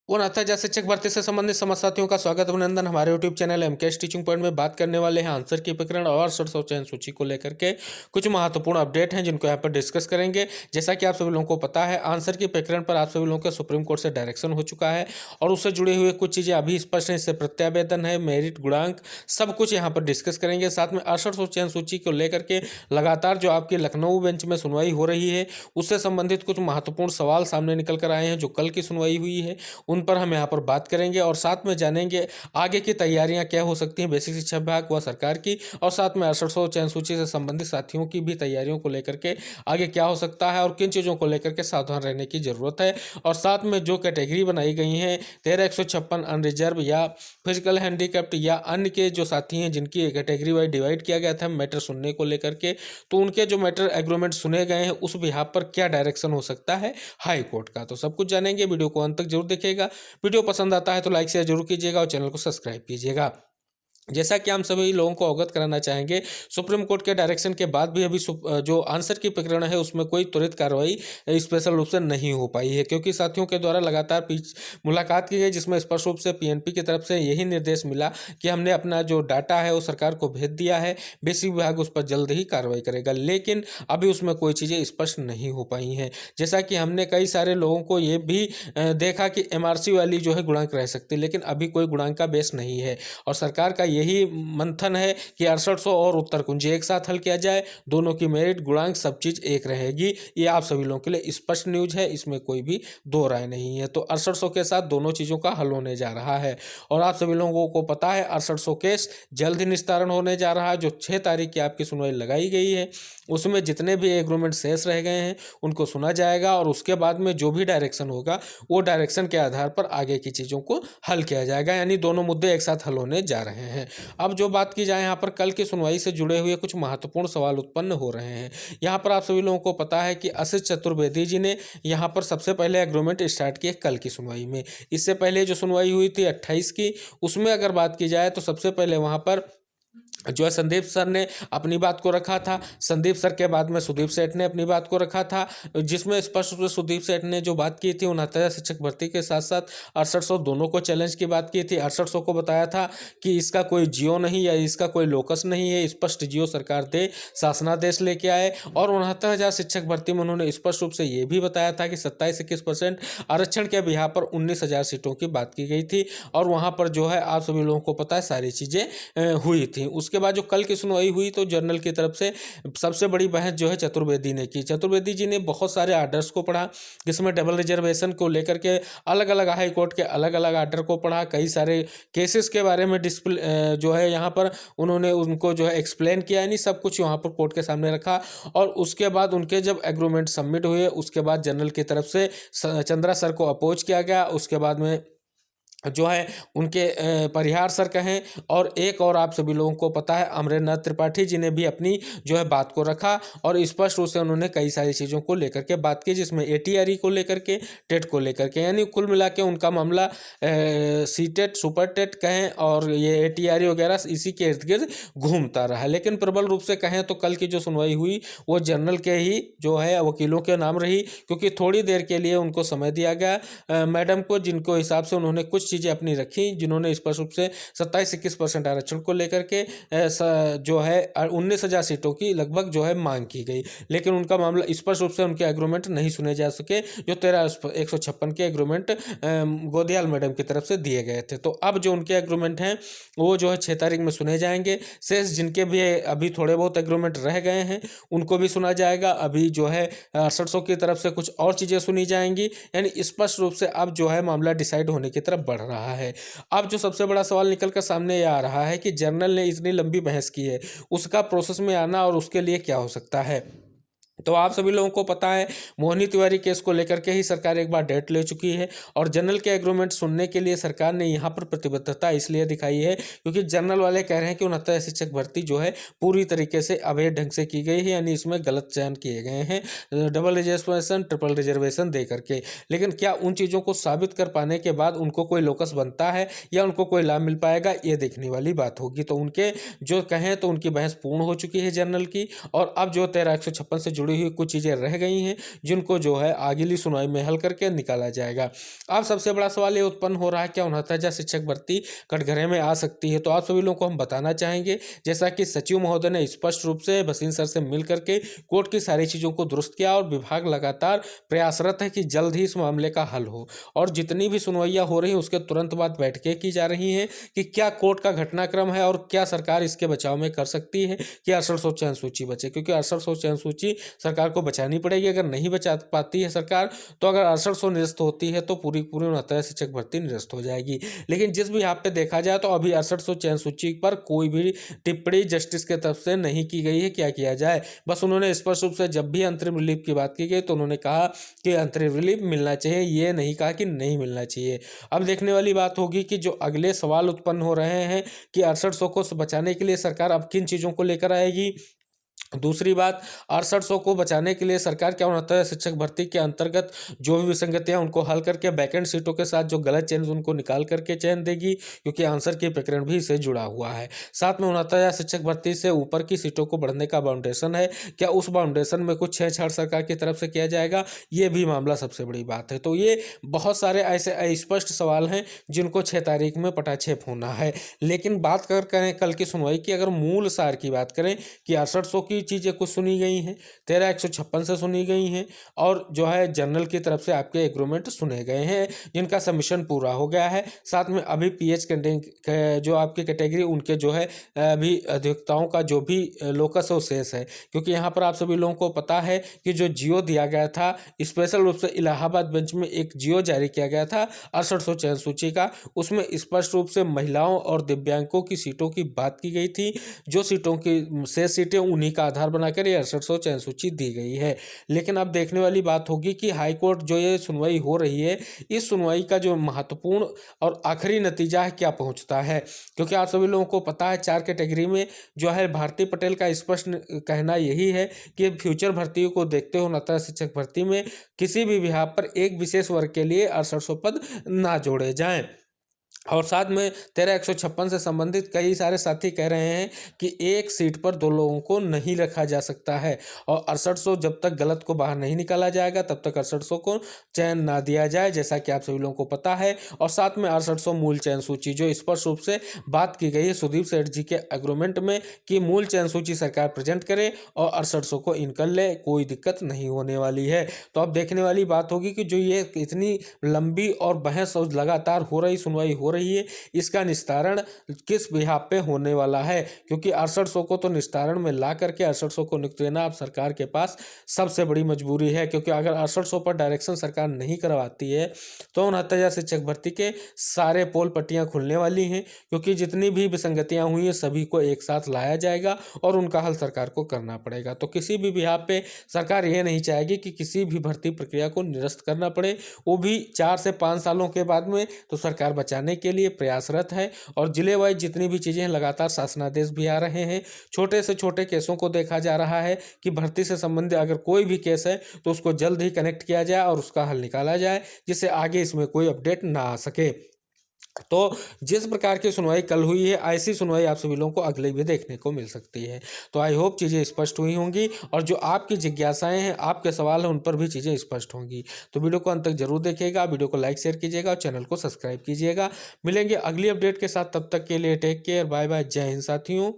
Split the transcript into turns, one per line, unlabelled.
वो नाता शिक्षक भर्ती से संबंधित समस्त साथियों का स्वागत अभिनंदन। हमारे YouTube channel MKS teaching point में बात करने वाले हैं आंसर की प्रकरण और शर्त चयन सूची को लेकर के कुछ महत्वपूर्ण अपडेट हैं जिनको यहाँ पर डिस्कस करेंगे। जैसा कि आप सभी लोगों को पता है, आंसर की प्रकरण पर आप सभी लोगों का सुप्रीम कोर्ट से डायरेक्शन हो चुका है और उससे जुड़े हुए कुछ चीज़ें अभी स्पष्ट हैं। इससे प्रत्यावेदन है, मेरिट, गुणांक, सब कुछ यहाँ पर डिस्कस करेंगे। साथ में अशर्त चयन सूची को लेकर के लगातार जो आपकी लखनऊ बेंच में सुनवाई हो रही है उससे संबंधित कुछ महत्वपूर्ण सवाल सामने निकल कर आए हैं जो कल की सुनवाई हुई है, उन पर हम यहाँ पर बात करेंगे और साथ में जानेंगे आगे की तैयारियां क्या हो सकती हैं बेसिक शिक्षा विभाग व सरकार की, और साथ में 6800 चयन सूची से संबंधित साथियों की भी तैयारियों को लेकर के आगे क्या हो सकता है और किन चीज़ों को लेकर के सावधान रहने की ज़रूरत है। और साथ में जो कैटेगरी बनाई गई हैं 13156 अनरिजर्व या फिजिकल हैंडीकैप्ड या अन्य के जो साथी हैं जिनकी कैटेगरी वाइज डिवाइड किया गया था मैटर सुनने को लेकर के, तो उनके जो मैटर एग्रीमेंट सुने गए हैं उस बिहाफ पर क्या डायरेक्शन हो सकता है हाई कोर्ट का, तो सब कुछ जानेंगे। वीडियो को अंत तक जरूर देखिएगा। वीडियो पसंद आता है तो लाइक शेयर जरूर कीजिएगा और चैनल को सब्सक्राइब कीजिएगा। जैसा कि हम सभी लोगों को अवगत कराना चाहेंगे, सुप्रीम कोर्ट के डायरेक्शन के बाद भी अभी जो आंसर की प्रकरण है उसमें कोई त्वरित कार्रवाई स्पेशल रूप से नहीं हो पाई है, क्योंकि साथियों के द्वारा लगातार मुलाकात की गई जिसमें स्पष्ट रूप से पीएनपी की तरफ से यही निर्देश मिला कि हमने अपना जो डाटा है वो सरकार को भेज दिया है, बेसिक विभाग उस पर जल्द ही कार्रवाई करेगा। लेकिन अभी उसमें कोई चीज़ें स्पष्ट नहीं हो पाई हैं। जैसा कि हमने कई सारे लोगों को ये भी देखा कि एमआरसी वाली जो है गुणांक रह सकती, लेकिन अभी कोई गुणांक का बेस नहीं है और सरकार का यही मंथन है कि 6800 और उत्तर कुंजी एक साथ हल किया जाए, दोनों की मेरिट, गुणांक, सब चीज एक रहेगी। ये आप सभी लोगों के लिए स्पष्ट न्यूज है, इसमें कोई भी दो राय नहीं है। तो 6800 के साथ दोनों चीजों का हल होने जा रहा है और आप सभी लोगों को पता है 6800 केस जल्द ही निस्तारण होने जा रहा है। जो 6 तारीख की आपकी सुनवाई लगाई गई है उसमें जितने भी एग्रीमेंट शेष रह गए हैं उनको सुना जाएगा और उसके बाद में जो भी डायरेक्शन होगा वो डायरेक्शन के आधार पर आगे की चीज़ों को हल किया जाएगा, यानी दोनों मुद्दे एक साथ हल होने जा रहे हैं। अब जो बात की जाए यहाँ पर कल की सुनवाई से जुड़े हुए कुछ महत्वपूर्ण सवाल उत्पन्न हो रहे हैं। यहाँ पर आप सभी लोगों को पता है कि आशीष चतुर्वेदी जी ने यहाँ पर सबसे पहले एग्रीमेंट स्टार्ट किए कल की सुनवाई में। इससे पहले जो सुनवाई हुई थी 28 की, उसमें अगर बात की जाए तो सबसे पहले वहाँ पर जो है संदीप सर ने अपनी बात को रखा था, संदीप सर के बाद में सुदीप सेठ ने अपनी बात को रखा था, जिसमें स्पष्ट रूप से सुदीप सेठ ने जो बात की थी 69 शिक्षक भर्ती के साथ साथ 6800 दोनों को चैलेंज की बात की थी। 6800 को बताया था कि इसका कोई जियो नहीं या इसका कोई लोकस नहीं है, स्पष्ट जियो सरकार दे, शासनादेश लेके आए। और 69,000 शिक्षक भर्ती में उन्होंने स्पष्ट रूप से ये भी बताया था कि 27-21% आरक्षण के बिहार पर 19,000 सीटों की बात की गई थी और वहाँ पर जो है आप सभी लोगों को पता है सारी चीज़ें हुई थी। उसके बाद जो कल की सुनवाई हुई तो जर्नल की तरफ से सबसे बड़ी बहस जो है चतुर्वेदी ने की। चतुर्वेदी जी ने बहुत सारे आर्डर्स को पढ़ा, जिसमें डबल रिजर्वेशन को लेकर के अलग अलग हाई कोर्ट के अलग अलग आर्डर को पढ़ा, कई सारे केसेस के बारे में जो है यहाँ पर उन्होंने उनको जो है एक्सप्लेन किया, यानी सब कुछ यहाँ पर कोर्ट के सामने रखा। और उसके बाद उनके जब एग्रीमेंट सबमिट हुए उसके बाद जनरल की तरफ से चंद्रा सर को अपोज किया गया। उसके बाद में जो है उनके परिहार सर कहें और एक और आप सभी लोगों को पता है अमरेंद्र त्रिपाठी जी ने भी अपनी जो है बात को रखा और स्पष्ट रूप से उन्होंने कई सारी चीज़ों को लेकर के बात की, जिसमें एटीआरई को लेकर के, टेट को लेकर के, यानी कुल मिला के उनका मामला सी टेट, सुपर टेट कहें और ये एटीआरई वगैरह इसी के इर्द गिर्द घूमता रहा। लेकिन प्रबल रूप से कहें तो कल की जो सुनवाई हुई वो जनरल के ही जो है वकीलों के नाम रही, क्योंकि थोड़ी देर के लिए उनको समय दिया गया मैडम को, जिनको हिसाब से उन्होंने कुछ चीज़ें अपनी रखी, जिन्होंने स्पष्ट रूप से 27-21% आरक्षण को लेकर के जो है 19,000 सीटों की लगभग जो है मांग की गई। लेकिन उनका मामला स्पष्ट रूप से उनके एग्रीमेंट नहीं सुने जा सके, जो 13,156 के एग्रीमेंट गोदियाल मैडम की तरफ से दिए गए थे। तो अब जो उनके एग्रीमेंट हैं वो जो है 6 तारीख में सुने जाएंगे। शेष जिनके भी अभी थोड़े बहुत एग्रीमेंट रह गए हैं उनको भी सुना जाएगा। अभी जो है 6800 की तरफ से कुछ और चीज़ें सुनी जाएंगी, यानी स्पष्ट रूप से अब जो है मामला डिसाइड होने की तरफ बढ़ रहा है। अब जो सबसे बड़ा सवाल निकल कर सामने आ रहा है कि जर्नल ने इतनी लंबी बहस की है, उसका प्रोसेस में आना और उसके लिए क्या हो सकता है। तो आप सभी लोगों को पता है मोहिनी तिवारी केस को लेकर के ही सरकार एक बार डेट ले चुकी है और जनरल के एग्रीमेंट सुनने के लिए सरकार ने यहाँ पर प्रतिबद्धता इसलिए दिखाई है क्योंकि जनरल वाले कह रहे हैं कि 69 शिक्षक भर्ती जो है पूरी तरीके से अवैध ढंग से की गई है, यानी इसमें गलत चयन किए गए हैं डबल रिजर्वेशन, ट्रिपल रिजर्वेशन दे करके। लेकिन क्या उन चीज़ों को साबित कर पाने के बाद उनको कोई लोकस बनता है या उनको कोई लाभ मिल पाएगा, ये देखने वाली बात होगी। तो उनके जो कहें तो उनकी बहस पूर्ण हो चुकी है जनरल की और अब जो 13,156 से जुड़ी हुई कुछ चीज़ें रह गई हैं जिनको जो है अगली सुनवाई में हल करके निकाला जाएगा। अब सबसे बड़ा सवाल ये उत्पन्न हो रहा है, क्या 69,000 शिक्षक भर्ती कटघरे में आ सकती है? तो आप सभी लोगों को हम बताना चाहेंगे, जैसा कि सचिव महोदय ने स्पष्ट रूप से भसीन सर से मिल करके कोर्ट की सारी चीज़ों को दुरुस्त किया और विभाग लगातार प्रयासरत है कि जल्द ही इस मामले का हल हो। और जितनी भी सुनवाइयाँ हो रही हैं उसके तुरंत बाद बैठकें की जा रही हैं कि क्या कोर्ट का घटनाक्रम है और क्या सरकार इसके बचाव में कर सकती है कि 6800 चयन सूची बचे, क्योंकि 6800 चयन सूची सरकार को बचानी पड़ेगी। अगर नहीं बचा पाती है सरकार, तो अगर 6800 निरस्त होती है तो पूरी पूरी 69,000 शिक्षक भर्ती निरस्त हो जाएगी। लेकिन जिस भी यहाँ पे देखा जाए तो अभी 6800 चयन सूची पर कोई भी टिप्पणी जस्टिस के तरफ से नहीं की गई है। क्या किया जाए, बस उन्होंने स्पष्ट रूप से जब भी अंतरिम रिलीफ की बात की गई तो उन्होंने कहा कि अंतरिम रिलीफ मिलना चाहिए, ये नहीं कहा कि नहीं मिलना चाहिए। अब देखने वाली बात होगी कि जो अगले सवाल उत्पन्न हो रहे हैं कि 6800 को बचाने के लिए सरकार अब किन चीज़ों को लेकर आएगी। दूसरी बात, 6800 को बचाने के लिए सरकार क्या 69,000 शिक्षक भर्ती के अंतर्गत जो भी विसंगतियां उनको हल करके वैकेंट सीटों के साथ जो गलत चयन उनको निकाल करके चयन देगी, क्योंकि आंसर की प्रकरण भी इससे जुड़ा हुआ है। साथ में 69,000 शिक्षक भर्ती से ऊपर की सीटों को बढ़ने का बाउंडेशन है, क्या उस बाउंडेशन में कुछ छेड़छाड़ सरकार की तरफ से किया जाएगा, ये भी मामला सबसे बड़ी बात है। तो ये बहुत सारे ऐसे अस्पष्ट सवाल हैं जिनको 6 तारीख में पटाक्षेप होना है। लेकिन बात करें कल की सुनवाई की, अगर मूल सार की बात करें कि 6800 की चीज़ें कुछ सुनी गई हैं, 13,156 से सुनी गई हैं और जो है जनरल की तरफ से आपके एग्रीमेंट सुने गए हैं जिनका सबमिशन पूरा हो गया है। साथ में अभी पीएच जो आपकी कैटेगरी उनके जो है अभी अधिवक्ताओं का जो भी लोकस है शेष है, क्योंकि यहाँ पर आप सभी लोगों को पता है कि जो जियो दिया गया था स्पेशल रूप से इलाहाबाद बेंच में एक जियो जारी किया गया था 6800 चयन सूची का, उसमें स्पष्ट रूप से महिलाओं और दिव्यांगों की सीटों की बात की गई थी। जो सीटों की शेष सीटें उन्हीं का आधार बनाकर ये 6800 चयन सूची दी गई है। लेकिन अब देखने वाली बात होगी कि हाईकोर्ट जो ये सुनवाई हो रही है, इस सुनवाई का जो महत्वपूर्ण और आखिरी नतीजा है क्या पहुंचता है, क्योंकि आप सभी लोगों को पता है 4 कैटेगरी में जो है भारती पटेल का स्पष्ट कहना यही है कि फ्यूचर भर्तियों को देखते हुए 69 शिक्षक भर्ती में किसी भी विभाग पर एक विशेष वर्ग के लिए 6800 पद ना जोड़े जाएं। और साथ में 13,156 से संबंधित कई सारे साथी कह रहे हैं कि एक सीट पर 2 लोगों को नहीं रखा जा सकता है और 6800 जब तक गलत को बाहर नहीं निकाला जाएगा तब तक 6800 को चयन ना दिया जाए, जैसा कि आप सभी लोगों को पता है। और साथ में 6800 मूल चयन सूची जो स्पष्ट रूप से बात की गई है सुदीप सेठ जी के एग्रीमेंट में कि मूल चयन सूची सरकार प्रेजेंट करे और 6800 को इन कर ले, कोई दिक्कत नहीं होने वाली है। तो अब देखने वाली बात होगी कि जो ये इतनी लंबी और बहस और लगातार हो रही सुनवाई हो रही है, इसका निस्तारण किस बिहाफ पे होने वाला है, क्योंकि 6800 को तो निस्तारण में ला करके 6800 को नियुक्त देना अब सरकार के पास सबसे बड़ी मजबूरी है। क्योंकि अगर 6800 पर डायरेक्शन सरकार नहीं करवाती है तो 69,000 शिक्षक भर्ती के सारे पोल पट्टियां खुलने वाली हैं, क्योंकि जितनी भी विसंगतियां हुई हैं सभी को एक साथ लाया जाएगा और उनका हल सरकार को करना पड़ेगा। तो किसी भी बिहाफ पे सरकार ये नहीं चाहेगी कि किसी भी भर्ती प्रक्रिया को निरस्त करना पड़े, वो भी 4 से 5 सालों के बाद में। तो सरकार बचाने के लिए प्रयासरत है और जिले वाइज जितनी भी चीज़ें लगातार शासनादेश भी आ रहे हैं। छोटे से छोटे केसों को देखा जा रहा है कि भर्ती से संबंधित अगर कोई भी केस है तो उसको जल्द ही कनेक्ट किया जाए और उसका हल निकाला जाए, जिससे आगे इसमें कोई अपडेट ना आ सके। तो जिस प्रकार की सुनवाई कल हुई है, ऐसी सुनवाई आप सभी लोगों को अगले भी देखने को मिल सकती है। तो आई होप चीज़ें स्पष्ट हुई होंगी और जो आपकी जिज्ञासाएं हैं, आपके सवाल हैं, उन पर भी चीज़ें स्पष्ट होंगी। तो वीडियो को अंत तक जरूर देखिएगा, वीडियो को लाइक शेयर कीजिएगा और चैनल को सब्सक्राइब कीजिएगा। मिलेंगे अगली अपडेट के साथ, तब तक के लिए टेक केयर, बाय बाय, जय हिंद साथियों।